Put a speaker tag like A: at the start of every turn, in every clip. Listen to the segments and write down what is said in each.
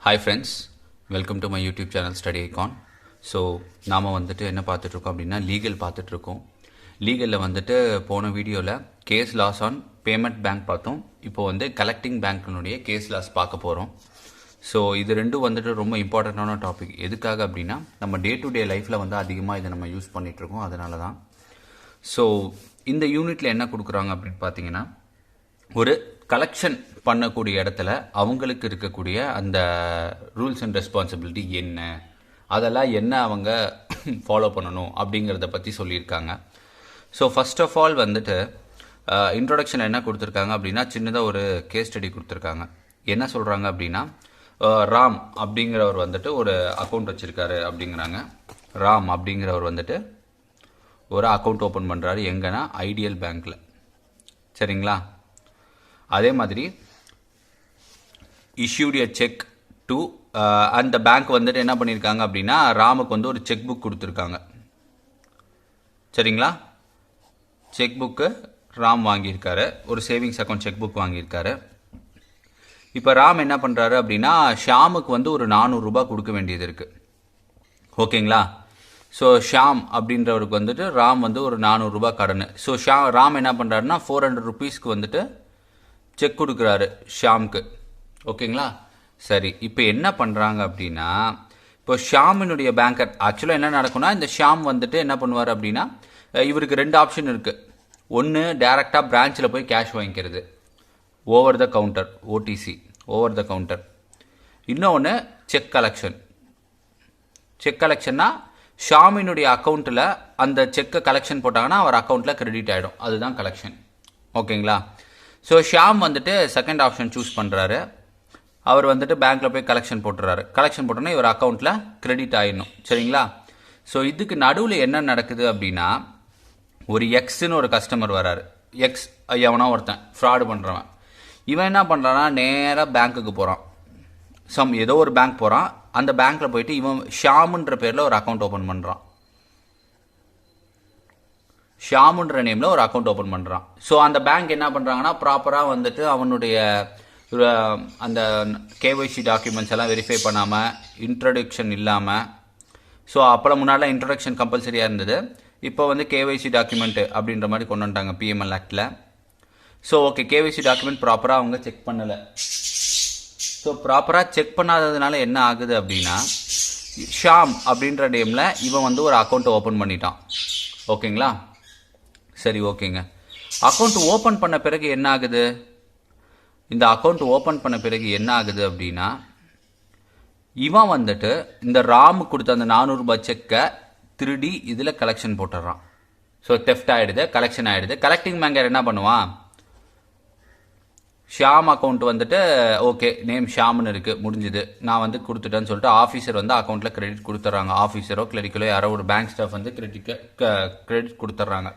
A: Hi friends, welcome to my YouTube channel Study Icon. So நாம் வந்துட்டு என்ன பார்த்துட்ருக்கோம் அப்படின்னா லீகல் பார்த்துட்ருக்கோம். லீகலில் வந்துட்டு போன வீடியோவில் case laws on payment bank பார்த்தோம். இப்போ வந்து கலெக்டிங் பேங்க்கினுடைய கேஸ் லாஸ் பார்க்க போகிறோம். ஸோ இது ரெண்டும் வந்துட்டு ரொம்ப இம்பார்ட்டண்ட்டான டாபிக். எதுக்காக அப்படின்னா நம்ம டே டு டே லைஃப்பில் வந்து அதிகமாக இதை நம்ம யூஸ் பண்ணிகிட்ருக்கோம். அதனால தான். ஸோ இந்த யூனிட்டில் என்ன கொடுக்குறாங்க அப்படின்னு பார்த்தீங்கன்னா, ஒரு கலெக்ஷன் பண்ணக்கூடிய இடத்துல அவங்களுக்கு இருக்கக்கூடிய அந்த ரூல்ஸ் அண்ட் ரெஸ்பான்சிபிலிட்டி என்ன, அதெல்லாம் என்ன அவங்க ஃபாலோ பண்ணணும் அப்படிங்கிறத பற்றி சொல்லியிருக்காங்க. ஸோ ஃபர்ஸ்ட் ஆஃப் ஆல் வந்துட்டு இன்ட்ரொடக்ஷனில் என்ன கொடுத்துருக்காங்க அப்படின்னா, சின்னதாக ஒரு கேஸ் ஸ்டடி கொடுத்துருக்காங்க. என்ன சொல்கிறாங்க அப்படின்னா, ராம் அப்படிங்கிறவர் வந்துட்டு ஒரு அக்கௌண்ட் வச்சுருக்காரு அப்படிங்கிறாங்க. ராம் அப்படிங்கிறவர் வந்துட்டு ஒரு அக்கௌண்ட் ஓப்பன் பண்ணுறாரு. எங்கன்னா ஐடியல் பேங்க்கில். சரிங்களா? அதே மாதிரி issued a check to அந்த பேங்க் வந்துட்டு என்ன பண்ணியிருக்காங்க அப்படின்னா, ராமுக்கு வந்து ஒரு செக் புக் கொடுத்துருக்காங்க. சரிங்களா? செக் புக்கு ராம் வாங்கியிருக்காரு. ஒரு சேவிங்ஸ் அக்கௌண்ட் செக் புக் வாங்கியிருக்காரு. இப்போ ராம் என்ன பண்ணுறாரு அப்படின்னா, ஷாமுக்கு வந்து ஒரு 400 ரூபாய் கொடுக்க வேண்டியது இருக்குது. ஓகேங்களா? ஸோ ஷாம் அப்படின்றவருக்கு வந்துட்டு ராம் வந்து ஒரு 400 ரூபாய் கடன். ஸோ ராம் என்ன பண்ணுறாருன்னா 400 ருபீஸ்க்கு வந்துட்டு செக் கொடுக்குறாரு ஷாமுக்கு. ஓகேங்களா? சரி, இப்போ என்ன பண்ணுறாங்க அப்படின்னா, இப்போ ஷாமினுடைய பேங்கர் ஆக்சுவலாக என்ன நடக்கும்னா, இந்த ஷாம் வந்துட்டு என்ன பண்ணுவார் அப்படின்னா, இவருக்கு 2 ஆப்ஷன் இருக்குது. ஒன்று டேரெக்டாக பிரான்ச்சில் போய் கேஷ் வாங்கிக்கிறது, over the counter, OTC, over the counter. இன்னொன்று செக் கலெக்ஷன். செக் கலெக்ஷன்னா ஷாமினுடைய அக்கௌண்ட்டில் அந்த செக்கை கலெக்ஷன் போட்டாங்கன்னா அவர் அக்கௌண்ட்டில் கிரெடிட் ஆகிடும். அதுதான் கலெக்ஷன். ஓகேங்களா? ஸோ ஷாம் வந்துட்டு செகண்ட் ஆப்ஷன் சூஸ் பண்ணுறாரு. அவர் வந்துட்டு பேங்க்கில் போய் கலெக்ஷன் போட்டுறாரு. கலெக்ஷன் போட்டோன்னா இவர் அக்கௌண்ட்டில் கிரெடிட் ஆகிடணும். சரிங்களா? ஸோ இதுக்கு நடுவில் என்ன நடக்குது அப்படின்னா, ஒரு எக்ஸ்ன்னு ஒரு கஸ்டமர் வராரு. எக்ஸ் எவனா ஒருத்தன் ஃப்ராடு பண்ணுறவன். இவன் என்ன பண்ணுறான்னா, நேராக பேங்க்குக்கு போகிறான். ஏதோ ஒரு பேங்க் போகிறான். அந்த பேங்க்கில் போயிட்டு இவன் ஷாமுன்ற பேரில் ஒரு அக்கௌண்ட் ஓப்பன் பண்ணுறான். ஷாமுன்ற நேமில் ஒரு அக்கௌண்ட் ஓப்பன் பண்ணுறான். ஸோ அந்த பேங்க் என்ன பண்ணுறாங்கன்னா, ப்ராப்பராக வந்துட்டு அவனுடைய அந்த கேஒய்சி டாக்குமெண்ட்ஸ் எல்லாம் வெரிஃபை பண்ணாமல், இன்ட்ரடக்ஷன் இல்லாமல். ஸோ அப்போலாம் முன்னாடிலாம் இன்ட்ரடக்ஷன் கம்பல்சரியாக இருந்தது. இப்போ வந்து கேஒய்சி டாக்குமெண்ட்டு அப்படின்ற மாதிரி கொண்டு வந்துட்டாங்க பிஎம்எல் ஆக்டில். ஸோ ஓகே, கேஒய்சி டாக்குமெண்ட் ப்ராப்பராக அவங்க செக் பண்ணலை. ஸோ ப்ராப்பராக செக் பண்ணாததுனால என்ன ஆகுது அப்படின்னா, ஷாம் அப்படின்ற நேமில் இவன் வந்து ஒரு அக்கௌண்ட்டை ஓப்பன் பண்ணிட்டான். ஓகேங்களா? சரி, ஓகேங்க. அக்கௌண்ட் ஓப்பன் பண்ண பிறகு என்ன ஆகுது, இந்த அக்கௌண்ட் ஓப்பன் பண்ண பிறகு என்ன ஆகுது அப்படின்னா, இவன் வந்துட்டு இந்த ராமு கொடுத்த அந்த 400 ரூபாய் செக்கை திருடி இதில் கலெக்ஷன் போட்டுடுறான். ஸோ தெஃப்ட் ஆகிடுது, கலெக்ஷன் ஆகிடுது. கலெக்டிங் பேங்கர் என்ன பண்ணுவான், ஷாம் அக்கௌண்ட் வந்துட்டு ஓகே நேம் ஷாம்னு இருக்குது, முடிஞ்சுது, நான் வந்து கொடுத்துட்டேன்னு சொல்லிட்டு ஆஃபீஸர் வந்து அக்கௌண்ட்டில் கிரெடிட் கொடுத்துட்றாங்க. ஆஃபீஸரோ கிளரிக்கலோ யாரோ ஒரு பேங்க் ஸ்டாஃப் வந்து கிரெடிட் கொடுத்துட்றாங்க.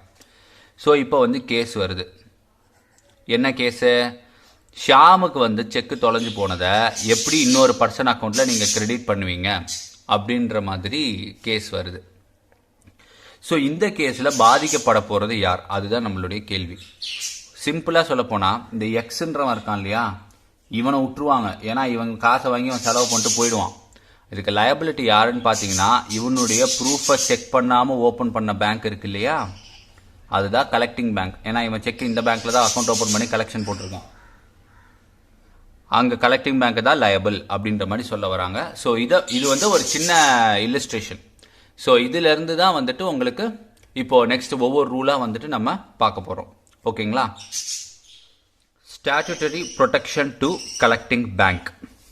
A: ஸோ இப்போ வந்து கேஸ் வருது. என்ன கேஸு, ஷாமுக்கு வந்து செக்கு தொலைஞ்சு போனதை எப்படி இன்னொரு பர்சன் அக்கௌண்ட்டில் நீங்கள் கிரெடிட் பண்ணுவீங்க அப்படின்ற மாதிரி கேஸ் வருது. ஸோ இந்த கேஸில் பாதிக்கப்பட போகிறது யார், அதுதான் நம்மளுடைய கேள்வி. சிம்பிளாக சொல்லப்போனால், இந்த எக்ஸுன்றவன் இருக்கான் இல்லையா, இவனை விட்டுருவாங்க. ஏன்னா இவங்க காசை வாங்கி அவன் செலவு பண்ணிட்டு போயிடுவான். இதுக்கு லயபிலிட்டி யாருன்னு பார்த்தீங்கன்னா, இவனுடைய ப்ரூஃபை செக் பண்ணாமல் ஓப்பன் பண்ண பேங்க் இருக்கு இல்லையா, அதுதான் கலெக்டிங் பேங்க். ஏன்னா இவன் செக் இந்த பேங்க்கில் தான் அக்கௌண்ட் ஓப்பன் பண்ணி கலெக்ஷன் போட்டிருக்கான். அங்கே கலெக்டிங் பேங்க் தான் லயபிள் அப்படின்ற மாதிரி சொல்ல வராங்க. ஸோ இது வந்து ஒரு சின்ன இல்லஸ்ட்ரேஷன். ஸோ இதிலிருந்து தான் வந்துட்டு உங்களுக்கு இப்போது நெக்ஸ்ட் ஒவ்வொரு ரூலாக வந்துட்டு நம்ம பார்க்க போகிறோம். ஓகேங்களா? Statutory protection to collecting bank.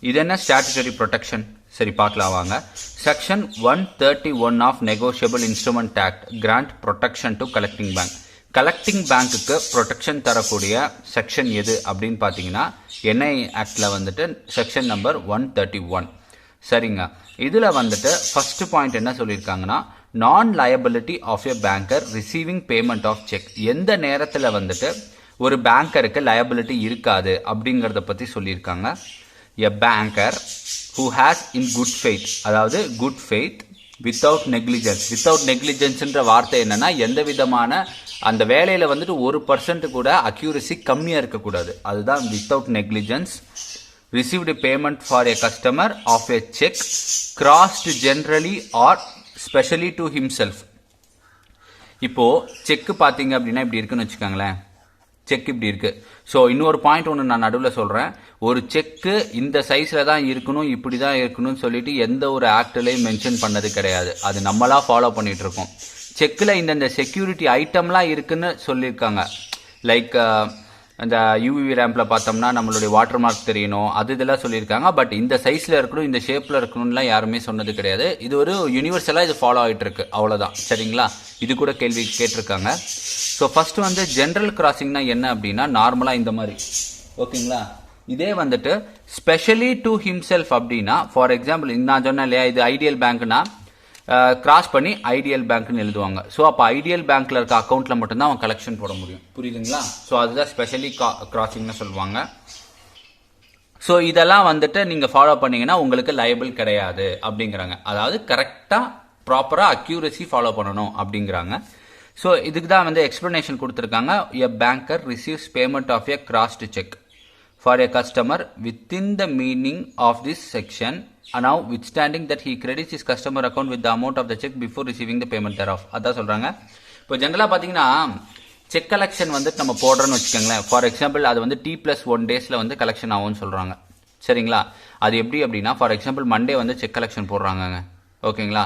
A: இது என்ன ஸ்டாட்யூட்டரி ப்ரொடெக்ஷன், சரி பார்க்கலாம் வாங்க. Section 131 of negotiable instrument act grant protection to collecting bank. Collecting பேங்க்குக்கு ப்ரொடெக்ஷன் தரக்கூடிய செக்ஷன் எது அப்படின்னு பார்த்தீங்கன்னா, என்ஐ ஆக்டில் வந்துட்டு செக்ஷன் நம்பர் 131. சரிங்க. இதில் வந்துட்டு ஃபர்ஸ்ட் பாயிண்ட் என்ன சொல்லியிருக்காங்கன்னா, non liability of a banker receiving payment of cheque. எந்த நேரத்தில் வந்துட்டு ஒரு பேங்கருக்கு லயபிலிட்டி இருக்காது அப்படிங்கிறத பற்றி சொல்லியிருக்காங்க. A banker who has in good faith, அதாவது good faith without negligence. Without நெக்லிஜென்ஸ்ன்ற வார்த்தை என்னன்னா, எந்த விதமான அந்த வேலையில் வந்துட்டு 1% கூட அக்யூரசி கம்மியாக இருக்கக்கூடாது. அதுதான் without negligence. received payment for a customer of a check crossed generally or specially to himself. இப்போ செக் பாத்தீங்க அப்படின்னா இப்படி இருக்குன்னு வச்சுக்கோங்களேன். செக் இப்படி இருக்கு. ஸோ இன்னொரு பாயிண்ட் ஒன்று நான் நடுவில் சொல்றேன். ஒரு செக்கு இந்த சைஸ்ல தான் இருக்கணும், இப்படி தான் இருக்கணும்னு சொல்லிட்டு எந்த ஒரு ஆக்ட்லையும் மென்ஷன் பண்ணது கிடையாது. அது நம்மளா ஃபாலோ பண்ணிட்டு இருக்கோம். செக்கில் இந்த செக்யூரிட்டி ஐட்டம்லாம் இருக்குன்னு சொல்லியிருக்காங்க. லைக் அந்த யூவி ரேம்பில் பார்த்தோம்னா நம்மளுடைய வாட்டர் மார்க் தெரியணும், அது இதெல்லாம் சொல்லியிருக்காங்க. பட் இந்த சைஸில் இருக்கணும், இந்த ஷேப்பில் இருக்கணும்லாம் யாருமே சொன்னது கிடையாது. இது ஒரு யூனிவர்சலாக இது ஃபாலோ ஆகிட்டு இருக்கு, அவ்வளோதான். சரிங்களா? இது கூட கேள்வி கேட்டிருக்காங்க. ஸோ ஃபர்ஸ்ட் வந்து ஜென்ரல் கிராசிங்னா என்ன அப்படின்னா நார்மலாக இந்த மாதிரி, ஓகேங்களா? இதே வந்துட்டு ஸ்பெஷலி டு ஹிம்செல்ஃப் அப்படின்னா, ஃபார் எக்ஸாம்பிள் நான் சொன்னேன் இல்லையா, இது ஐடியல் பேங்க்னா கிராஸ் பண்ணி ஐடியல் பேங்க்னு எழுதுவாங்க. ஸோ அப்போ ஐடியல் பேங்க்ல இருக்க அக்கௌண்ட்ல மட்டும்தான் அவன் கலெக்ஷன் போட முடியும். புரியுதுங்களா? ஸோ அதுதான் ஸ்பெஷலி கிராசிங்னு சொல்லுவாங்க. ஸோ இதெல்லாம் வந்துட்டு நீங்க ஃபாலோ பண்ணீங்கன்னா உங்களுக்கு லைபிள் கிடையாது அப்படிங்கிறாங்க. அதாவது கரெக்டா ப்ராப்பரா அக்யூரசி ஃபாலோ பண்ணணும் அப்படிங்கிறாங்க. ஸோ இதுக்கு தான் வந்து எக்ஸ்பிளனேஷன் கொடுத்துருக்காங்க. A banker receives payment of a crossed cheque for a customer within the meaning of this section, and now withstanding that he credits his customer account with the amount of the check before receiving the payment thereof. அதான் சொல்றாங்க. இப்போ ஜெனரலா பாத்தீங்கன்னா check collection வந்து நம்ம போடுறோம்னு வச்சுக்கோங்களேன். For example அது வந்து T+1 டேஸ்ல வந்து கலெக்ஷன் ஆகும்னு சொல்றாங்க. சரிங்களா? அது எப்படி அப்படின்னா, ஃபார் எக்ஸாம்பிள் மண்டே வந்து செக் கலெக்ஷன் போடுறாங்க, ஓகேங்களா?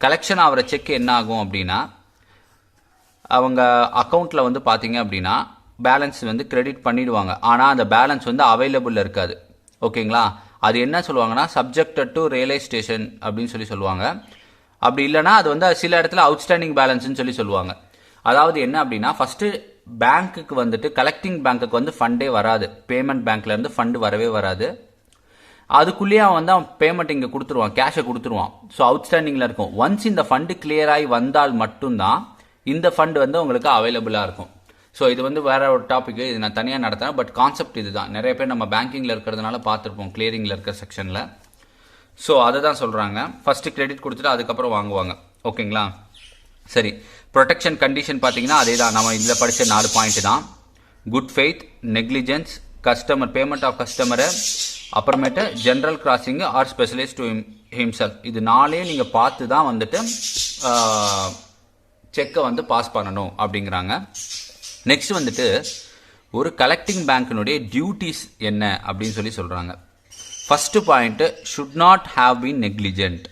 A: கலெக்ஷன் ஆகிற செக் என்ன ஆகும் அப்படின்னா, அவங்க அக்கௌண்ட்ல வந்து பாத்தீங்க அப்படின்னா பேலன்ஸ் வந்து கிரெடிட் பண்ணிடுவாங்க. ஆனால் அந்த பேலன்ஸ் வந்து அவைலபிள் இருக்காது, ஓகேங்களா? அது என்ன சொல்லுவாங்கன்னா சப்ஜெக்டட் டு ரியலைசேஷன் அப்படின்னு சொல்லுவாங்க. அப்படி இல்லைனா அது வந்து சில இடத்துல அவுட்ஸ்டாண்டிங் பேலன்ஸ்னு சொல்லுவாங்க. அதாவது என்ன அப்படின்னா, ஃபர்ஸ்ட் பேங்க்குக்கு வந்துட்டு கலெக்டிங் பேங்க்குக்கு வந்து ஃபண்டே வராது, பேமெண்ட் பேங்க்ல இருந்து ஃபண்ட் வரவே வராது. அதுக்குள்ளேயே அவன் வந்து அவன் பேமெண்ட் இங்கே கொடுத்துருவான், கேஷை கொடுத்துருவான். ஸோ அவுட்ஸ்டாண்டிங்ல இருக்கும். ஒன்ஸ் இந்த ஃபண்டு கிளியர் ஆகி வந்தால் மட்டும்தான் இந்த ஃபண்ட் வந்து உங்களுக்கு அவைலபிளாக இருக்கும். ஸோ இது வந்து வேற ஒரு டாபிக், இது நான் தனியாக நடத்துறேன். பட் கான்செப்ட் இதுதான். நிறைய பேர் நம்ம பேங்கிங்ல இருக்கிறதுனால பார்த்துருப்போம், கிளியரிங்ல இருக்கிற செக்ஷன்ல. ஸோ அதை தான் சொல்றாங்க. ஃபர்ஸ்ட் கிரெடிட் கொடுத்துட்டு அதுக்கப்புறம் வாங்குவாங்க, ஓகேங்களா? சரி, ப்ரொடெக்ஷன் கண்டிஷன் பார்த்தீங்கன்னா அதே தான், நம்ம இதில் படித்த 4 பாயிண்ட் தான். Good faith, negligence, customer payment of customer, அப்புறமேட்டு general crossing or specialise to himself. இது 4 நீங்கள் பார்த்து தான் வந்துட்டு செக்கை வந்து பாஸ் பண்ணணும் அப்படிங்கிறாங்க. நெக்ஸ்ட் வந்துட்டு ஒரு கலெக்டிங் பேங்க்கினுடைய டியூட்டிஸ் என்ன அப்படின்னு சொல்றாங்க. First point, should not have been negligent.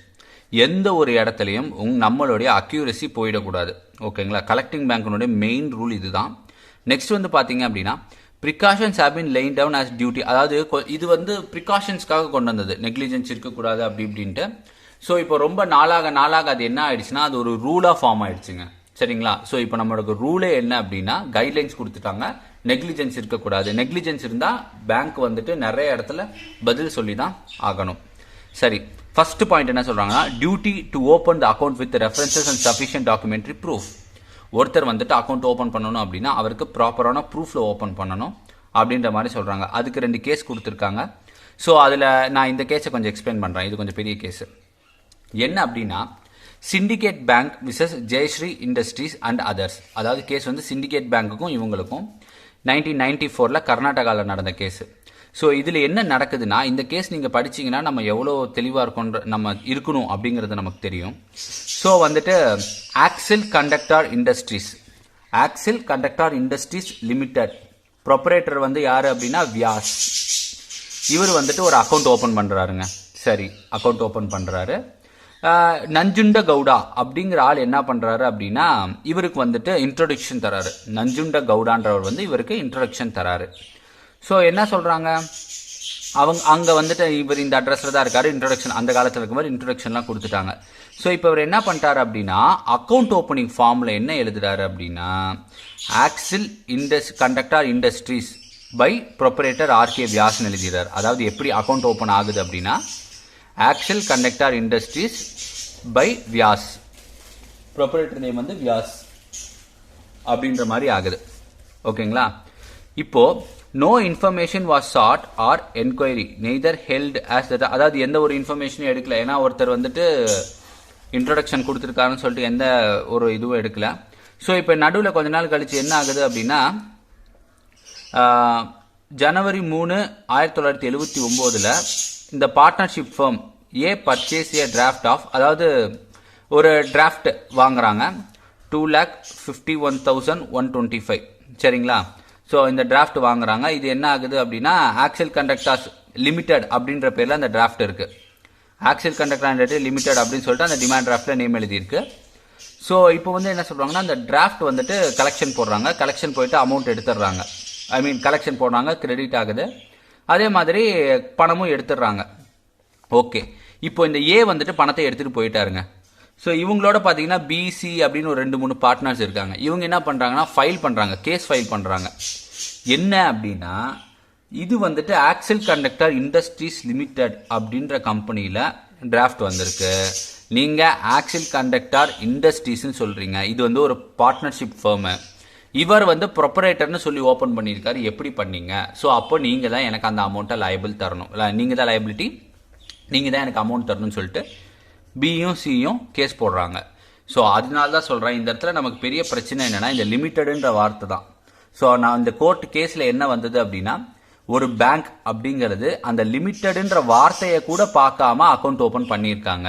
A: எந்த ஒரு இடத்துலையும் நம்மளுடைய அக்யூரசி போயிடக்கூடாது, ஓகேங்களா? கலெக்டிங் பேங்க்கினுடைய மெயின் ரூல் இதுதான். நெக்ஸ்ட் வந்து பாத்தீங்க அப்படின்னா precautions have been laid down as duty. அதாவது இது வந்து ப்ரிகாஷன்ஸ்க்காக கொண்டு வந்தது, நெக்லிஜென்ஸ் இருக்கக்கூடாது அப்படி இப்படின்ட்டு. ஸோ இப்போ ரொம்ப நாளாக அது என்ன ஆயிடுச்சுன்னா அது ஒரு ரூலா ஃபார்ம் ஆயிடுச்சுங்க. சரிங்களா? ஸோ இப்போ நம்மளோட ரூலே என்ன அப்படின்னா கைட்லைன்ஸ் கொடுத்துட்டாங்க, நெக்லிஜென்ஸ் இருக்கக்கூடாது. நெக்லிஜென்ஸ் இருந்தா பேங்க் வந்துட்டு நிறைய இடத்துல பதில் சொல்லி தான் ஆகணும். சரி, ஃபர்ஸ்ட் பாயிண்ட் என்ன சொல்றாங்கன்னா, duty to open the account with references and sufficient documentary proof. ஒருத்தர் வந்துட்டு அக்கௌண்ட் ஓபன் பண்ணணும் அப்படின்னா அவருக்கு ப்ராப்பரான ப்ரூஃப்ல ஓபன் பண்ணணும் அப்படின்ற மாதிரி சொல்றாங்க. அதுக்கு 2 கேஸ் கொடுத்துருக்காங்க. ஸோ அதுல நான் இந்த கேஸை கொஞ்சம் எக்ஸ்பிளைன் பண்றேன். இது கொஞ்சம் பெரிய கேஸ். என்ன அப்படின்னா, syndicate bank versus Jayashree industries and others. அதாவது கேஸ் வந்து சிண்டிகேட் பேங்க்குக்கும் இவங்களுக்கும் 1994 கர்நாடகாவில் நடந்த கேஸ். ஸோ இதில் என்ன நடக்குதுன்னா, இந்த கேஸ் நீங்கள் படிச்சீங்கன்னா நம்ம எவ்வளோ தெளிவாக இருக்கணும் அப்படிங்கிறது நமக்கு தெரியும். ஸோ வந்துட்டு axial Conductor industries limited proprietor வந்து யாரு அப்படின்னா வியாஸ். இவர் வந்துட்டு ஒரு அக்கௌண்ட் ஓபன் பண்றாருங்க. சரி, அக்கௌண்ட் ஓபன் பண்றாரு. நஞ்சுண்ட கவுடா அப்படிங்கிற ஆள் என்ன பண்றாரு அப்படின்னா இவருக்கு வந்துட்டு இன்ட்ரோடக்ஷன் தராரு. நஞ்சுண்ட கவுடான்றவர் வந்து இவருக்கு இன்ட்ரோடக்ஷன் தராரு. ஸோ என்ன சொல்றாங்க, அவங்க அங்க வந்துட்டு இவர் இந்த அட்ரஸ்ல தான் இருக்காரு, இன்ட்ரோடக்ஷன் அந்த காலத்துல இருக்க மாதிரி இன்ட்ரோடக்ஷன்லாம் கொடுத்துட்டாங்க. ஸோ இப்போ இவர் என்ன பண்ணிட்டாரு அப்படின்னா அக்கௌண்ட் ஓப்பனிங் ஃபார்ம்ல என்ன எழுதுறாரு அப்படின்னா Axil Conductor Industries by proprietor RK வியாஸ்னு எழுதுறாரு. அதாவது எப்படி அக்கௌண்ட் ஓப்பன் ஆகுது அப்படின்னா Axil Conductor Industries by Vyas, proprietor name வந்து வியாஸ் அப்படின்ற மாதிரி ஆகுது, ஓகேங்களா? இப்போ no information was sought or enquiry neither held as that. அதாவது எந்த ஒரு இன்ஃபர்மேஷனும் எடுக்கல. ஏன்னா ஒருத்தர் வந்துட்டு இன்ட்ரோடக்ஷன் கொடுத்துருக்காருன்னு சொல்லிட்டு எந்த ஒரு இதுவும் எடுக்கல. ஸோ இப்போ நடுவில் கொஞ்ச நாள் கழிச்சு என்ன ஆகுது அப்படின்னா ஜனவரி 3 1979 இந்த partnership firm purchase a draft of, அதாவது ஒரு டிராஃப்ட் வாங்குறாங்க 2,51,125. சரிங்களா? ஸோ இந்த டிராஃப்ட் வாங்குறாங்க. இது என்ன ஆகுது அப்படின்னா ஆக்சில் கண்டக்டர்ஸ் லிமிடெட் அப்படின்ற பேரில் அந்த டிராஃப்ட் இருக்கு. ஆக்சில் கண்டக்டர் லிமிடெட் அப்படின்னு சொல்லிட்டு அந்த டிமாண்ட் டிராஃப்ட்ல நேம் எழுதியிருக்கு. ஸோ இப்போ வந்து என்ன சொல்றாங்கன்னா அந்த டிராஃப்ட் வந்துட்டு கலெக்ஷன் போடுறாங்க. கலெக்ஷன் போயிட்டு அமௌண்ட் எடுத்துடுறாங்க. ஐ மீன் கலெக்ஷன் போடுறாங்க, கிரெடிட் ஆகுது. அதே மாதிரி பணமும் எடுத்துடுறாங்க. ஓகே, இப்போ இந்த வந்துட்டு பணத்தை எடுத்துட்டு போயிட்டாருங்க. ஸோ இவங்களோட பார்த்தீங்கன்னா பிசி அப்படின்னு ஒரு 2-3 பார்ட்னர்ஸ் இருக்காங்க. இவங்க என்ன பண்ணுறாங்கன்னா ஃபைல் பண்ணுறாங்க, கேஸ் ஃபைல் பண்ணுறாங்க. என்ன அப்படின்னா இது வந்துட்டு ஆக்சில் கண்டக்டர் இண்டஸ்ட்ரீஸ் லிமிடெட் அப்படின்ற கம்பெனியில் டிராஃப்ட் வந்திருக்கு. நீங்கள் ஆக்சில் கண்டக்டர் இண்டஸ்ட்ரீஸ்ன்னு சொல்கிறீங்க. இது வந்து ஒரு பார்ட்னர்ஷிப் ஃபர்மு. இவர் வந்து ப்ரொப்பரேட்டர்னு சொல்லி ஓப்பன் பண்ணியிருக்காரு. எப்படி பண்ணீங்க? ஸோ அப்போ நீங்கள் தான் எனக்கு அந்த அமௌண்ட்டை லைபிள் தரணும். நீங்கள் தான் லைபிலிட்டி, நீங்கள் தான் எனக்கு அமௌண்ட் தரணும்னு சொல்லிட்டு பியும் சியும் கேஸ் போடுறாங்க. ஸோ அதனால தான் சொல்கிறேன், இந்த இடத்துல நமக்கு பெரிய பிரச்சனை என்னென்னா இந்த லிமிட்டடுன்ற வார்த்தை தான். ஸோ நான் இந்த கோர்ட் கேஸில் என்ன வந்தது அப்படின்னா ஒரு பேங்க் அப்படிங்கிறது அந்த லிமிட்டடுன்ற வார்த்தையை கூட பார்க்காம அக்கௌண்ட் ஓப்பன் பண்ணியிருக்காங்க.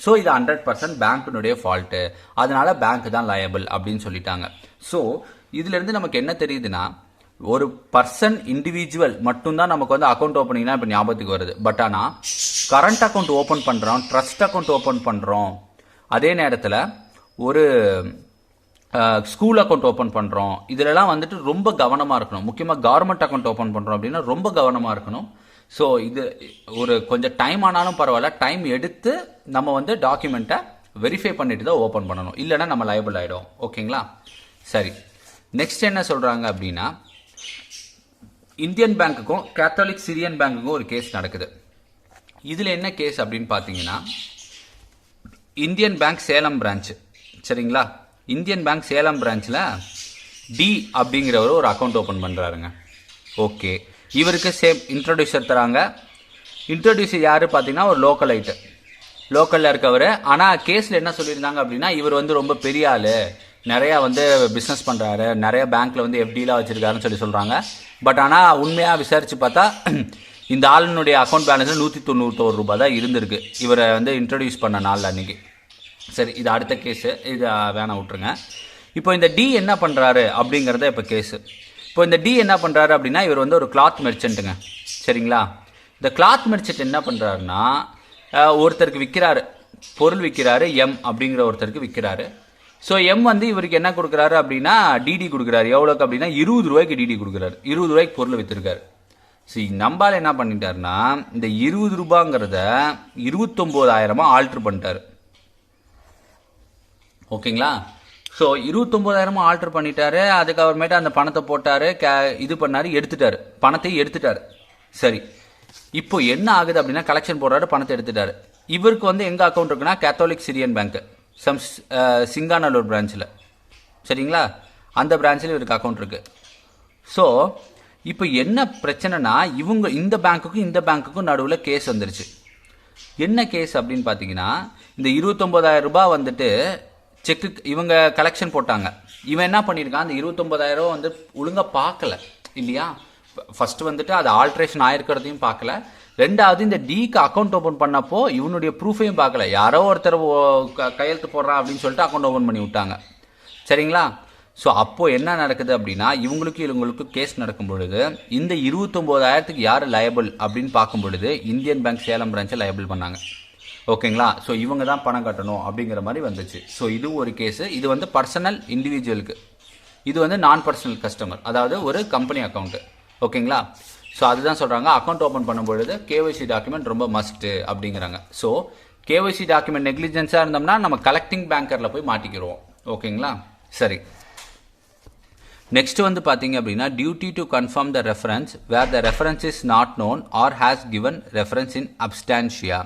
A: ஸோ இது 100% பேங்க்கினுடைய ஃபால்ட்டு, அதனால பேங்க் தான் லயபிள் அப்படின்னு சொல்லிட்டாங்க. ஸோ இதுல இருந்து நமக்கு என்ன தெரியுதுன்னா ஒரு பர்சன் இண்டிவிஜுவல் மட்டும்தான் நமக்கு வந்து அக்கௌண்ட் ஓப்பனிங்னா இப்போ ஞாபகத்துக்கு வருது. பட் ஆனால் கரண்ட் அக்கௌண்ட் ஓப்பன் பண்ணுறோம், ட்ரஸ்ட் அக்கௌண்ட் ஓப்பன் பண்ணுறோம், அதே நேரத்தில் ஒரு ஸ்கூல் அக்கௌண்ட் ஓப்பன் பண்ணுறோம், இதுலலாம் வந்துட்டு ரொம்ப கவனமாக இருக்கணும். முக்கியமாக கவர்மெண்ட் அக்கௌண்ட் ஓப்பன் பண்ணுறோம் அப்படின்னா ரொம்ப கவனமாக இருக்கணும். ஸோ இது ஒரு கொஞ்சம் டைம் ஆனாலும் பரவாயில்ல, டைம் எடுத்து நம்ம வந்து டாக்குமெண்ட்டை வெரிஃபை பண்ணிட்டு தான் ஓப்பன் பண்ணணும், இல்லைன்னா நம்ம லயபிள் ஆகிடும். ஓகேங்களா? சரி, நெக்ஸ்ட் என்ன சொல்கிறாங்க அப்படின்னா இந்தியன் பேங்க்குக்கும் கேத்தாலிக் சிரியன் பேங்க்குக்கும் ஒரு கேஸ் நடக்குது. இதில் என்ன கேஸ் அப்படின்னு பார்த்தீங்கன்னா இந்தியன் பேங்க் சேலம் பிரான்ச். சரிங்களா? இந்தியன் பேங்க் சேலம் பிரான்ச்சில் டி அப்படிங்கிறவர் ஒரு அக்கௌண்ட் ஓப்பன் பண்ணுறாருங்க. ஓகே, இவருக்கு சேம் இன்ட்ரடியூசர் தராங்க. இன்ட்ரடியூசர் யார் பார்த்தீங்கன்னா ஒரு லோக்கலைட்டு, லோக்கலில் இருக்கவர். ஆனால் கேஸில் என்ன சொல்லியிருந்தாங்க அப்படின்னா இவர் வந்து ரொம்ப பெரிய ஆள், நிறையா வந்து பிஸ்னஸ் பண்ணுறாரு, நிறைய பேங்க்கில் வந்து எஃப்டிலாம் வச்சுருக்காருன்னு சொல்லி சொல்கிறாங்க. பட் ஆனால் உண்மையாக விசாரித்து பார்த்தா இந்த ஆளுனுடைய அக்கௌண்ட் பேலன்ஸ் 191 ரூபாய் தான் இருந்திருக்கு இவரை வந்து இன்ட்ரடியூஸ் பண்ண நாள் அன்றைக்கி. சரி, இது அடுத்த கேஸு, இது வேணாம் விட்டுருங்க. இப்போ இந்த டி என்ன பண்ணுறாரு அப்படிங்கிறத இப்போ கேஸு. இப்போ இந்த டி என்ன பண்ணுறாரு அப்படின்னா இவர் வந்து ஒரு கிளாத் மெர்ச்சன்ட்டுங்க. சரிங்களா? இந்த கிளாத் மெர்ச்சன்ட் என்ன பண்ணுறாருன்னா ஒருத்தருக்கு விற்கிறாரு, பொருள் விற்கிறாரு, எம் அப்படிங்கிற ஒருத்தருக்கு விற்கிறாரு. ஸோ எம் வந்து இவருக்கு என்ன கொடுக்குறாரு அப்படின்னா டிடி கொடுக்குறாரு. எவ்வளோக்கு அப்படின்னா 20 ரூபாய்க்கு டிடி கொடுக்குறாரு. 20 ரூபாய்க்கு பொருள் விற்றுருக்காரு. சரி, நம்பால் என்ன பண்ணிட்டாருன்னா இந்த 20 ரூபாங்கிறத 29,000 ஆல்ட்ரு பண்ணிட்டாரு. ஓகேங்களா? ஸோ 29,000 ஆல்ட்ரு பண்ணிட்டாரு. அதுக்கப்புறமேட்டு அந்த பணத்தை போட்டாரு, இது பண்ணாரு, எடுத்துட்டாரு, பணத்தையும் எடுத்துட்டாரு. சரி, இப்போ என்ன ஆகுது அப்படின்னா கலெக்ஷன் போடுறாரு, பணத்தை எடுத்துட்டாரு. இவருக்கு வந்து எங்க அக்கௌண்ட் இருக்குன்னா கேத்தாலிக் சிரியன் பேங்க் சிங்காநல்லூர் பிரான்ச்சில். சரிங்களா? அந்த பிரான்ச்சில் இவருக்கு அக்கௌண்ட் இருக்கு. ஸோ இப்போ என்ன பிரச்சனைனா இவங்க இந்த பேங்க்குக்கும் இந்த பேங்க்குக்கும் நடுவில் கேஸ் வந்துருச்சு. என்ன கேஸ் அப்படின்னு பார்த்தீங்கன்னா இந்த 29,000 ரூபாய் வந்துட்டு செக்கு இவங்க கலெக்ஷன் போட்டாங்க. இவன் என்ன பண்ணியிருக்கான், அந்த 29,000 வந்து ஒழுங்காக பார்க்கல இல்லையா? ஃபர்ஸ்ட் வந்துட்டு அது ஆல்ட்ரேஷன் ஆயிருக்கிறதையும் பார்க்கல. ரெண்டாவது இந்த டிக்கு அக்கௌண்ட் ஓப்பன் பண்ணப்போ இவனுடைய ப்ரூஃபையும் பார்க்கல. யாரோ ஒருத்தர் கையெழுத்து போடுறான் அப்படின்னு சொல்லிட்டு அக்கௌண்ட் ஓப்பன் பண்ணி விட்டாங்க. சரிங்களா? ஸோ அப்போ என்ன நடக்குது அப்படின்னா இவங்களுக்கு கேஸ் நடக்கும் பொழுது இந்த 29,000க்கு யார் லயபிள் அப்படின்னு பார்க்கும் பொழுது இந்தியன் பேங்க் சேலம் பிரான்ச்சை லயபிள் பண்ணாங்க. ஓகேங்களா? ஸோ இவங்க தான் பணம் கட்டணும் அப்படிங்கிற மாதிரி வந்துச்சு. ஸோ இது ஒரு கேஸு. இது வந்து பர்சனல் இண்டிவிஜுவலுக்கு, இது வந்து நான் பர்சனல் கஸ்டமர், அதாவது ஒரு கம்பெனி அக்கௌண்ட்டு. ஓகேங்களா? ஸோ அதுதான் சொல்கிறாங்க அக்கௌண்ட் ஓப்பன் பண்ணும்பொழுது கேஒய்சி டாக்குமெண்ட் ரொம்ப மஸ்ட்டு அப்படிங்கிறாங்க. ஸோ கேஒய்சி டாக்குமெண்ட் நெக்லிஜென்ஸாக இருந்தோம்னா நம்ம கலெக்டிங் பேங்கரில் போய் மாட்டிக்கிடுவோம். ஓகேங்களா? சரி, நெக்ஸ்ட் வந்து பார்த்தீங்க அப்படின்னா duty to confirm the reference where the reference is not known or has given reference in அப்ஸ்டான்ஷியா.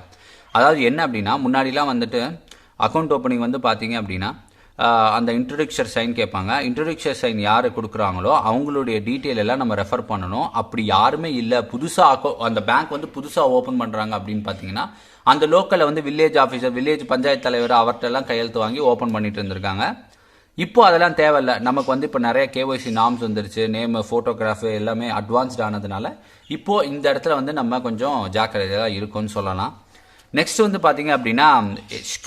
A: அதாவது என்ன அப்படின்னா முன்னாடிலாம் வந்துட்டு அக்கௌண்ட் ஓப்பனிங் வந்து பார்த்தீங்க அப்படின்னா அந்த இன்ட்ரொடக்ஷர் சைன் கேட்பாங்க. இன்ட்ரொடக்ஷர் சைன் யார் கொடுக்குறாங்களோ அவங்களுடைய டீட்டெயில் எல்லாம் நம்ம ரெஃபர் பண்ணணும். அப்படி யாருமே இல்லை, புதுசாக அந்த பேங்க் வந்து புதுசாக ஓப்பன் பண்ணுறாங்க அப்படின்னு பார்த்தீங்கன்னா அந்த லோக்கலில் வந்து வில்லேஜ் ஆஃபீஸர், வில்லேஜ் பஞ்சாயத்து தலைவர் அவர்கிட்டலாம் கையெழுத்து வாங்கி ஓப்பன் பண்ணிட்டு இருந்திருக்காங்க. இப்போ அதெல்லாம் தேவையில்லை. நமக்கு வந்து இப்போ நிறைய கேஒய்சி நார்ம்ஸ் வந்துருச்சு, நேம் ஃபோட்டோகிராஃபு எல்லாமே அட்வான்ஸ்ட் ஆனதுனால இப்போது இந்த இடத்துல வந்து நம்ம கொஞ்சம் ஜாக்கிரதையாக இருக்கும்னு சொல்லலாம். நெக்ஸ்ட் வந்து பார்த்தீங்க அப்படின்னா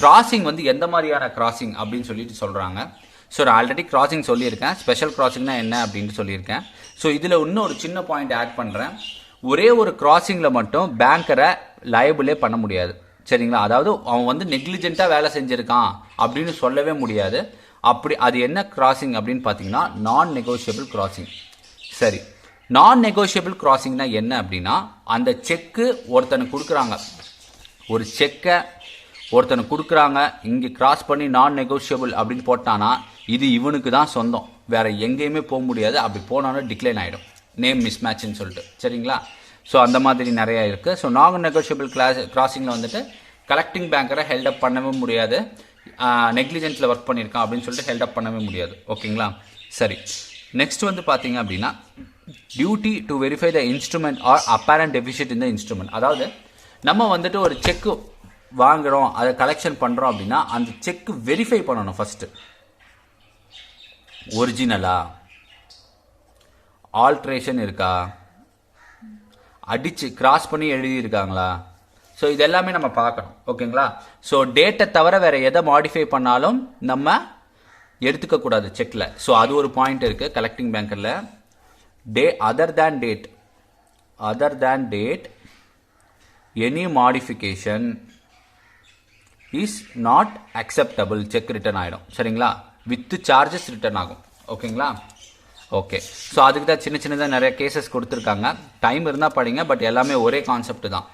A: கிராசிங் வந்து எந்த மாதிரியான கிராசிங் அப்படின்னு சொல்லிட்டு சொல்கிறாங்க. ஸோ நான் ஆல்ரெடி கிராசிங் சொல்லியிருக்கேன், ஸ்பெஷல் கிராசிங்னா என்ன அப்படின்ட்டு சொல்லியிருக்கேன். ஸோ இதில் இன்னும் ஒரு சின்ன பாயிண்ட் ஆட் பண்ணுறேன். ஒரே ஒரு கிராசிங்கில் மட்டும் பேங்கரை லயபிளே பண்ண முடியாது, சரிங்களா? அதாவது அவன் வந்து நெக்லிஜென்ட்டாக வேலை செஞ்சுருக்கான் அப்படின்னு சொல்லவே முடியாது. அப்படி அது என்ன கிராசிங் அப்படின்னு பார்த்தீங்கன்னா நான் நெகோஷியபிள் கிராசிங். சரி, நான் நெகோஷியபிள் கிராசிங்னா என்ன அப்படின்னா, அந்த செக்கு ஒருத்தனுக்கு கொடுக்குறாங்க, ஒரு செக்கை ஒருத்தனுக்கு கொடுக்குறாங்க, இங்கே கிராஸ் பண்ணி நான் நெகோஷியபிள் அப்படின்னு போட்டானா இது இவனுக்கு தான் சொந்தம், வேற எங்கேயுமே போக முடியாது. அப்படி போனாலும் டிக்ளைன் ஆகிடும், நேம் மிஸ் மேட்ச்னு சொல்லிட்டு, சரிங்களா? ஸோ அந்த மாதிரி நிறையா இருக்குது. ஸோ நான் நெகோஷியபிள் கிராசிங்கில் வந்துட்டு கலெக்டிங் பேங்கரை ஹெல்டப் பண்ணவே முடியாது, நெக்லிஜென்ஸில் ஒர்க் பண்ணியிருக்கான் அப்படின்னு சொல்லிட்டு ஹெல்டப் பண்ணவே முடியாது. ஓகேங்களா? சரி, நெக்ஸ்ட் வந்து பார்த்தீங்க அப்படின்னா duty to verify the instrument or apparent deficit in the instrument. அதாவது நம்ம வந்துட்டு ஒரு செக்கு வாங்குகிறோம், அதை கலெக்ஷன் பண்ணுறோம் அப்படின்னா அந்த செக்கு வெரிஃபை பண்ணணும் ஃபஸ்ட்டு. ஒரிஜினலா, ஆல்ட்ரேஷன் இருக்கா, அடித்து கிராஸ் பண்ணி எழுதியிருக்காங்களா, ஸோ இதெல்லாமே நம்ம பார்க்கணும். ஓகேங்களா? ஸோ டேட்டை தவிர வேறு எதை மாடிஃபை பண்ணாலும் நம்ம எடுத்துக்கக்கூடாது செக்கில். ஸோ அது ஒரு பாயிண்ட் இருக்குது கலெக்டிங் பேங்கரில். Other than date any modification is not acceptable, cheque return ஆகிடும், சரிங்களா? வித் சார்ஜஸ் ரிட்டர்ன் ஆகும். ஓகேங்களா? ஓகே, ஸோ அதுக்கு தான் சின்ன சின்னதாக நிறைய கேசஸ் கொடுத்துருக்காங்க. டைம் இருந்தால் படிங்க, பட் எல்லாமே ஒரே கான்செப்ட் தான்.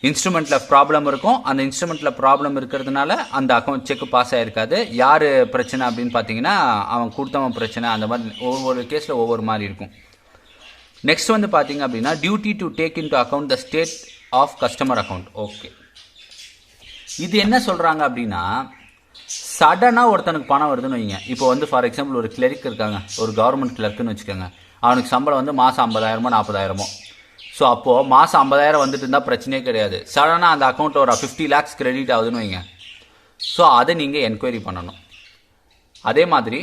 A: இன்ஸ்ட்ருமெண்ட்டில் ப்ராப்ளம் இருக்கும், அந்த இன்ஸ்ட்ருமெண்ட்டில் ப்ராப்ளம் இருக்கிறதுனால அந்த அக்கௌண்ட் செக் பாஸ் ஆகிருக்காது. யார் பிரச்சனை அப்படின்னு பார்த்தீங்கன்னா அவன் கொடுத்தவன் பிரச்சனை. அந்த மாதிரி ஒவ்வொரு கேஸில் ஒவ்வொரு மாதிரி இருக்கும். நெக்ஸ்ட் வந்து பார்த்தீங்க அப்படின்னா duty to take into account the state of customer account. Okay, இது என்ன சொல்கிறாங்க அப்படின்னா, சடனாக ஒருத்தனுக்கு பணம் வருதுன்னு வைங்க. இப்போ வந்து ஃபார் எக்ஸாம்பிள் ஒரு கிளர்க் இருக்காங்க, ஒரு கவர்மெண்ட் கிளர்க்குன்னு வச்சுக்கோங்க. அவனுக்கு சம்பளம் வந்து மாதம் 50,000 40,000. ஸோ அப்போது மாதம் 50,000 வந்துட்டு இருந்தால் பிரச்சனையே கிடையாது. சடனாக அந்த அக்கௌண்ட்டில் ஒரு 50 lakhs கிரெடிட் ஆகுதுன்னு வைங்க. ஸோ அதை நீங்கள் என்கொயரி பண்ணணும். அதே மாதிரி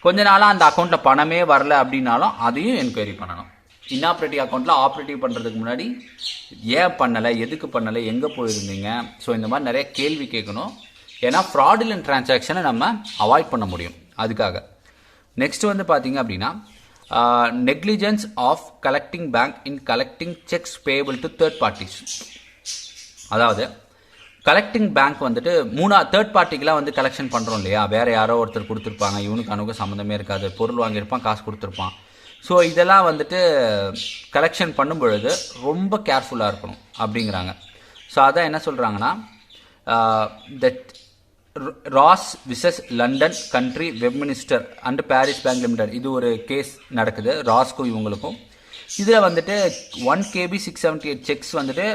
A: கொஞ்ச நாளாக அந்த அக்கௌண்ட்டில் பணமே வரல அப்படின்னாலும் அதையும் என்கொயரி பண்ணணும். இன்னாப்ரேட்டிவ் அக்கௌண்ட்டில் ஆப்ரேட்டிவ் பண்ணுறதுக்கு முன்னாடி ஏன் பண்ணலை, எதுக்கு பண்ணலை, எங்கே போயிருந்தீங்க, ஸோ இந்த மாதிரி நிறைய கேள்வி கேட்கணும். ஏன்னா ஃப்ராடுலன்ட் டிரான்சாக்ஷனை நம்ம அவாய்ட் பண்ண முடியும் அதுக்காக. நெக்ஸ்ட் வந்து பார்த்தீங்க அப்படின்னா negligence of collecting bank in collecting cheques payable to third parties. அதாவது கலெக்டிங் பேங்க் வந்துட்டு தேர்ட் பார்ட்டிக்கெலாம் வந்து கலெக்ஷன் பண்ணுறோம் இல்லையா, வேறு யாரோ ஒருத்தர் கொடுத்துருப்பாங்க, இவனுக்கு அனுக்கு சம்மந்தமே இருக்காது, பொருள் வாங்கியிருப்பான், காசு கொடுத்துருப்பான். ஸோ இதெல்லாம் வந்துட்டு கலெக்ஷன் பண்ணும் பொழுது ரொம்ப கேர்ஃபுல்லாக இருக்கணும் அப்படிங்கிறாங்க. ஸோ அதான் என்ன சொல்கிறாங்கன்னா that Ross versus London County Westminster and Paris bank limited, இது ஒரு கேஸ் நடக்குது ராஸ்க்கும் இவங்களுக்கும். இதில் வந்துட்டு 1 KB 678 செக்ஸ் வந்துட்டு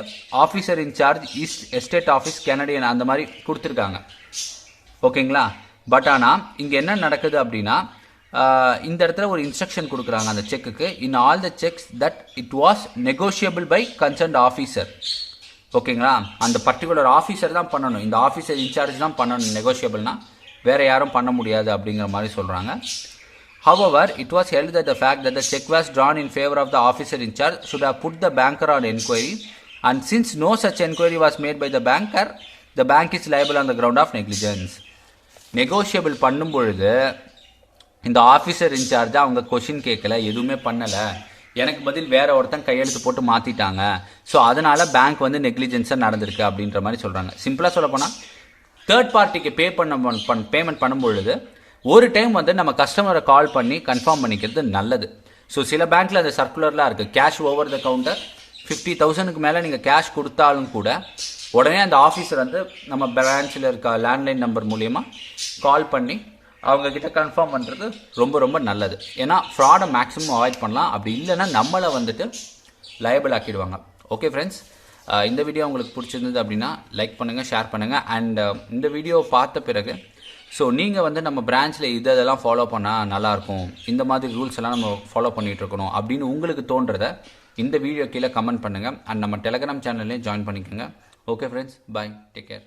A: officer in charge east estate office canadian அந்த மாதிரி கொடுத்துருக்காங்க. ஓகேங்களா? பட் ஆனால் இங்கே என்ன நடக்குது அப்படின்னா இந்த இடத்துல ஒரு இன்ஸ்ட்ரக்ஷன் கொடுக்குறாங்க அந்த செக்குக்கு, in all the cheques that it was negotiable by concerned officer. ஓகேங்களா? அந்த பர்டிகுலர் ஆஃபீஸர் தான் பண்ணணும், இந்த ஆஃபீஸர் இன்சார்ஜ் தான் பண்ணணும் நெகோஷியபிள்னா, வேறு யாரும் பண்ண முடியாது அப்படிங்கிற மாதிரி சொல்கிறாங்க. However, it was held that the fact that the check was drawn in favor of the officer in charge should have put the banker on inquiry, and since no such inquiry was made by the banker, the bank is liable on the ground of negligence. Negotiable பண்ணும் பொழுது இந்த officer incharge அவங்க question கேட்கல, எதுவுமே பண்ணலை, எனக்கு பதில் வேற ஒருத்தன் கையெழுத்து போட்டு மாற்றிட்டாங்க, ஸோ அதனால பேங்க் வந்து நெக்லிஜென்ஸாக நடந்திருக்கு அப்படின்ற மாதிரி சொல்கிறாங்க. சிம்பிளாக சொல்ல போனால் தேர்ட் பார்ட்டிக்கு பேமெண்ட் பண்ணும் பொழுது ஒரு டைம் வந்து நம்ம கஸ்டமரை கால் பண்ணி கன்ஃபார்ம் பண்ணிக்கிறது நல்லது. ஸோ சில பேங்க்கில் அந்த சர்க்குலர்லாம் இருக்குது, கேஷ் ஓவர் த கவுண்டர் 50,000க்கு மேலே நீங்கள் கேஷ் கொடுத்தாலும் கூட உடனே அந்த ஆஃபீஸர் வந்து நம்ம பிரான்ச்சில் இருக்க லேண்ட்லைன் நம்பர் மூலியமாக கால் பண்ணி அவங்கக்கிட்ட கன்ஃபார்ம் பண்ணுறது ரொம்ப ரொம்ப நல்லது. ஏன்னா ஃப்ராடை மேக்ஸிமம் அவாய்ட் பண்ணலாம், அப்படி இல்லைன்னா நம்மளை வந்துட்டு லயபிள் ஆக்கிடுவாங்க. ஓகே ஃப்ரெண்ட்ஸ், இந்த வீடியோ உங்களுக்கு பிடிச்சிருந்தது அப்படின்னா லைக் பண்ணுங்கள், ஷேர் பண்ணுங்கள். அண்ட் இந்த வீடியோவை பார்த்த பிறகு ஸோ நீங்கள் வந்து நம்ம பிரான்ச்சில் இதெல்லாம் ஃபாலோ பண்ணால் நல்லாயிருக்கும், இந்த மாதிரி ரூல்ஸ் எல்லாம் நம்ம ஃபாலோ பண்ணிகிட்டு இருக்கணும் அப்படின்னு உங்களுக்கு தோன்றதை இந்த வீடியோ கீழே கமெண்ட் பண்ணுங்கள். அண்ட் நம்ம டெலிகிராம் சேனல்லையும் ஜாயின் பண்ணிக்கோங்க. ஓகே ஃப்ரெண்ட்ஸ், பாய், டேக் கேர்.